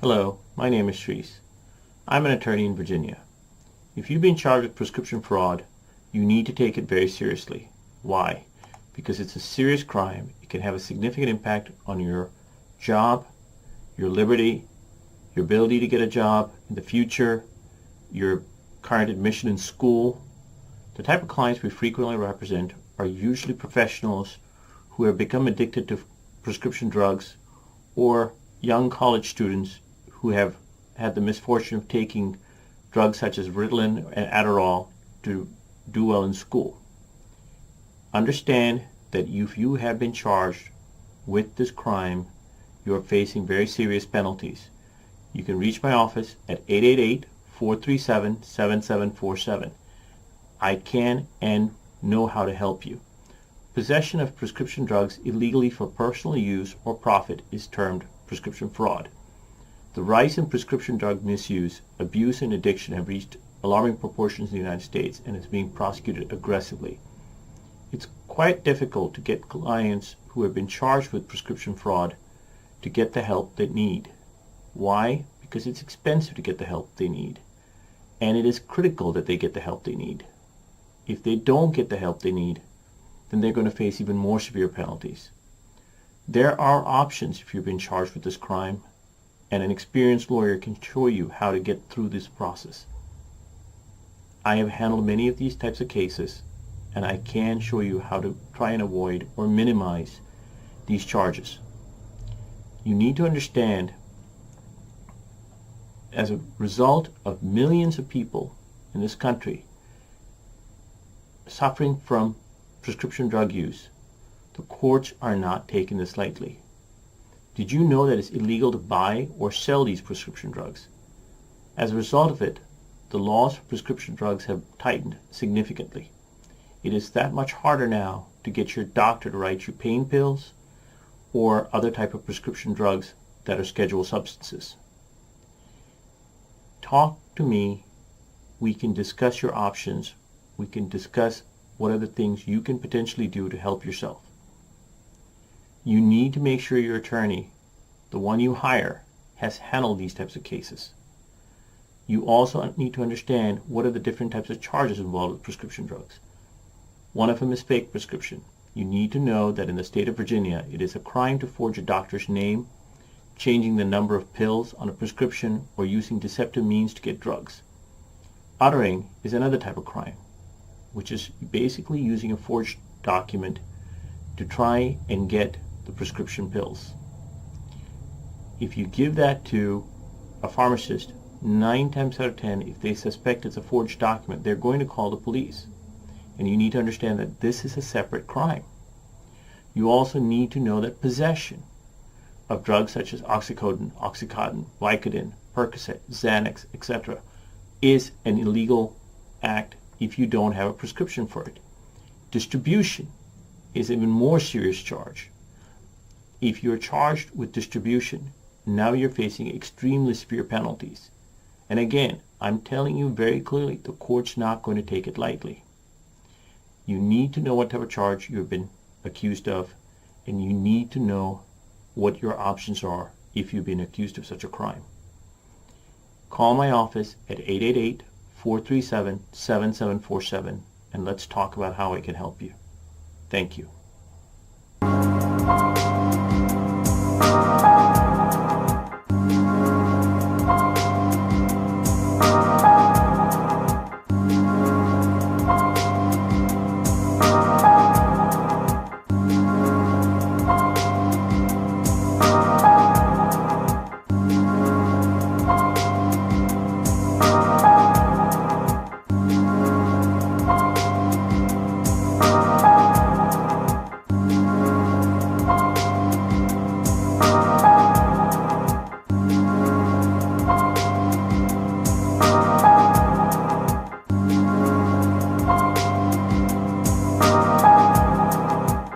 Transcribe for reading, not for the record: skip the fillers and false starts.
Hello, my name is Shrees. I'm an attorney in Virginia. If you've been charged with prescription fraud, you need to take it very seriously. Why? Because it's a serious crime. It can have a significant impact on your job, your liberty, your ability to get a job in the future, your current admission in school. The type of clients we frequently represent are usually professionals who have become addicted to prescription drugs or young college students who have had the misfortune of taking drugs such as Ritalin and Adderall to do well in school. Understand that if you have been charged with this crime, you are facing very serious penalties. You can reach my office at 888-437-7747. I can and know how to help you. Possession of prescription drugs illegally for personal use or profit is termed prescription fraud. The rise in prescription drug misuse, abuse, and addiction have reached alarming proportions in the United States and is being prosecuted aggressively. It's quite difficult to get clients who have been charged with prescription fraud to get the help they need. Why? Because it's expensive to get the help they need. And it is critical that they get the help they need. If they don't get the help they need, then they're going to face even more severe penalties. There are options if you've been charged with this crime, and an experienced lawyer can show you how to get through this process. I have handled many of these types of cases, and I can show you how to try and avoid or minimize these charges. You need to understand, as a result of millions of people in this country suffering from prescription drug use, the courts are not taking this lightly. Did you know that it's illegal to buy or sell these prescription drugs? As a result of it, the laws for prescription drugs have tightened significantly. It is that much harder now to get your doctor to write you pain pills or other type of prescription drugs that are scheduled substances. Talk to me. We can discuss your options. We can discuss what are the things you can potentially do to help yourself. You need to make sure your attorney, the one you hire, has handled these types of cases. You also need to understand what are the different types of charges involved with prescription drugs. One of them is fake prescription. You need to know that in the state of Virginia, it is a crime to forge a doctor's name, changing the number of pills on a prescription, or using deceptive means to get drugs. Uttering is another type of crime, which is basically using a forged document to try and get the prescription pills. If you give that to a pharmacist, 9 times out of 10, if they suspect it's a forged document, they're going to call the police. And you need to understand that this is a separate crime. You also need to know that possession of drugs such as Oxycodone, Vicodin, Percocet, Xanax, etc. is an illegal act if you don't have a prescription for it. Distribution is an even more serious charge. If you're charged with distribution, now you're facing extremely severe penalties. And again, I'm telling you very clearly, the court's not going to take it lightly. You need to know what type of charge you've been accused of, and you need to know what your options are if you've been accused of such a crime. Call my office at 888-437-7747, and let's talk about how I can help you. Thank you.